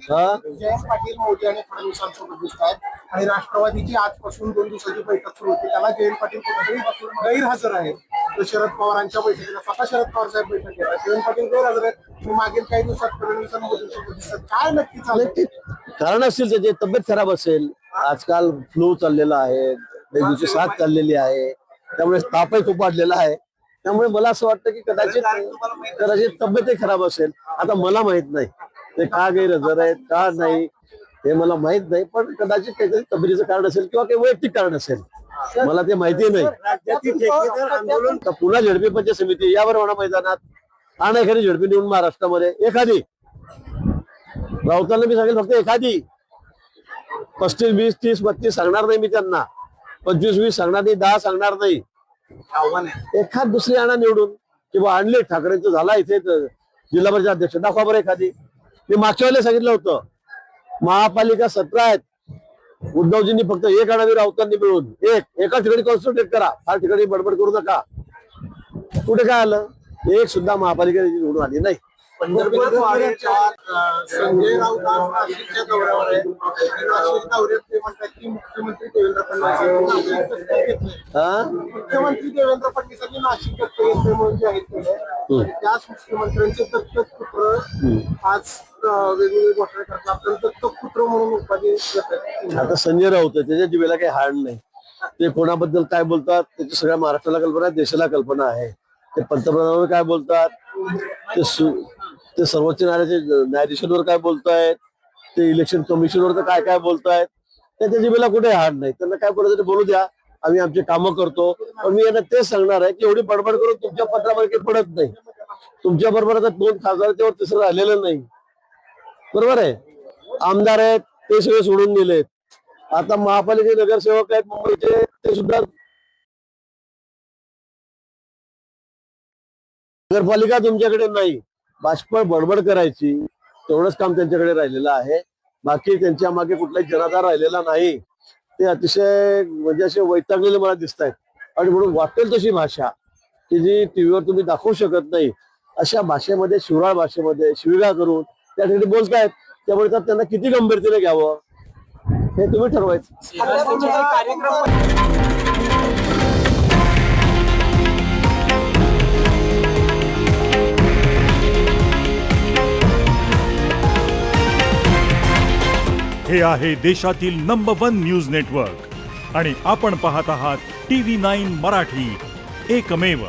जयंत पाटील मोदी आणि फडणवीसांसोबत दिसत आहेत आणि राष्ट्रवादीची आजपासून 2 दिवसाची बैठक सुरू होती. त्याला जयंत पाटील कुठेतरी गैरहजर आहेत. तर शरद पवारांच्या बैठकीला स्वतः शरद पवार साहेब बैठक घेतात, जयंत पाटील गैरहजर आहेत. आणि मागील काही दिवसात फडणवीस आणि मोदींसोबत दिसतात. काय नक्की चाललंय? कारण असेल त्याची तब्येत खराब असेल, आजकाल फ्लू चाललेला आहे, डेंग्यूची साथ चाललेली आहे, त्यामुळे तापही खूप वाढलेला आहे. त्यामुळे मला असं वाटतं की कदाचित तब्येतही खराब असेल. आता मला माहित नाही ते का गैरहजर आहेत का नाही हे मला माहित नाही, पण कदाचित काहीतरी तब्येतीचं कारण असेल किंवा काही वैयक्तिक कारण असेल, मला ते माहिती नाही. आंदोलन पुन्हा झडपी पंचायत समिती यावर होणार मैदानात आणि एखादी झडपी निवडून महाराष्ट्रामध्ये एखादी राऊतांना मी सांगेल फक्त एखादी 35, 20, 30, 32 सांगणार नाही मी त्यांना, 25, 20 सांगणार नाही, 10 सांगणार नाही. एखाद दुसरी आणा निवडून किंवा आणले ठाकरेंचं झाला इथे जिल्हा परिषद अध्यक्ष दाखवा बरं एखादी. मी मागच्या वेळेला सांगितलं होतं महापालिका 17 आहेत, उद्धवजींनी फक्त एक आणावी राऊतांनी मिळून एका ठिकाणी कॉन्सन्ट्रेट करा, फार ठिकाणी बडबड करू नका. कुठे काय आलं? एक सुद्धा महापालिका निवडून आली नाही. संजय राऊत आज नाशिकच्या दौऱ्यावर आहे. नाशिक दौऱ्यात ते म्हणतात की मुख्यमंत्री देवेंद्र फडणवीसांनी नाशिक दत्तक घेतले म्हणून जाहीर केलं. त्याच मुख्यमंत्र्यांचे दत्तक पुत्र आज वेगवेगळी घोषणा करतात, तर दत्तक पुत्र म्हणून उपाधी देतात. आता संजय राऊत त्याच्या जीवेला काही हाड नाही. ते कोणाबद्दल काय बोलतात त्याची सगळ्या महाराष्ट्राला कल्पना आहे, देशाला कल्पना आहे. ते पंतप्रधानांवर काय बोलतात, ते सर्वोच्च न्यायालयाचे न्यायाधीशांवर काय बोलतायत, ते इलेक्शन कमिशनवर काय काय बोलतायत, त्याच्या जीवेला कुठे हाड नाही. त्यांना काय बोलायचं ते बोलू द्या, आम्ही आमचे कामं करतो. पण मी यांना तेच सांगणार आहे की एवढी बडबड करून तुमच्या पत्रामध्ये पडत नाही. तुमच्या बरोबर आता 2 खासदारांच्या वर तिसरं राहिलेलं नाही, बरोबर आहे. आमदार आहेत ते सगळे सोडून गेलेत. आता महापालिकेचे नगरसेवक आहेत मुंबईचे, ते सुद्धा नगरपालिका तुमच्याकडे नाही. भाजप बडबड करायची तेवढंच काम त्यांच्याकडे राहिलेलं आहे. बाकी त्यांच्या मागे कुठलाही जनाधार राहिलेला नाही. ते अतिशय म्हणजे असे वैतागलेले मला दिसत आहेत. आणि म्हणून वाटेल तशी भाषा की जी टीव्हीवर तुम्ही दाखवू शकत नाही अशा भाषेमध्ये, शिवराळ भाषेमध्ये शिवीगाळ करून त्या ठिकाणी बोलतायत. त्यामुळे तर त्यांना किती गंभीरतेने घ्यावं हे तुम्ही ठरवायचं. हे आहे देशातील नंबर 1 न्यूज नेटवर्क आणि आपण पाहत आहात TV9 मराठी, एकमेव.